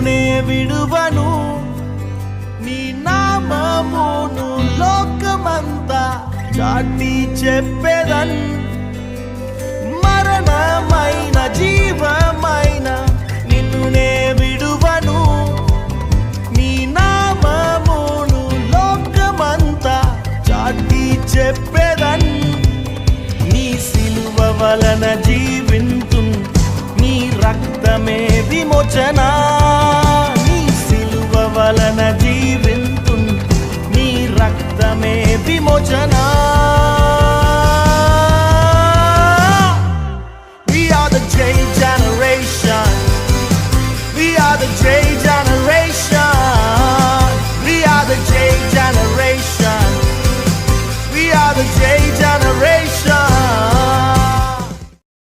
ne viduvanu ni namamunu lokamanta chati cheppedan maranamaina jeevamaina ninnu ne viduvanu ni namamunu lokamanta chati cheppedan ni siluva valana jeevintun ni raktame vimochana ni siluva valana jeevintun ni raktame vimochana. We are the J generation. We are the J generation. We are the J generation. We are the J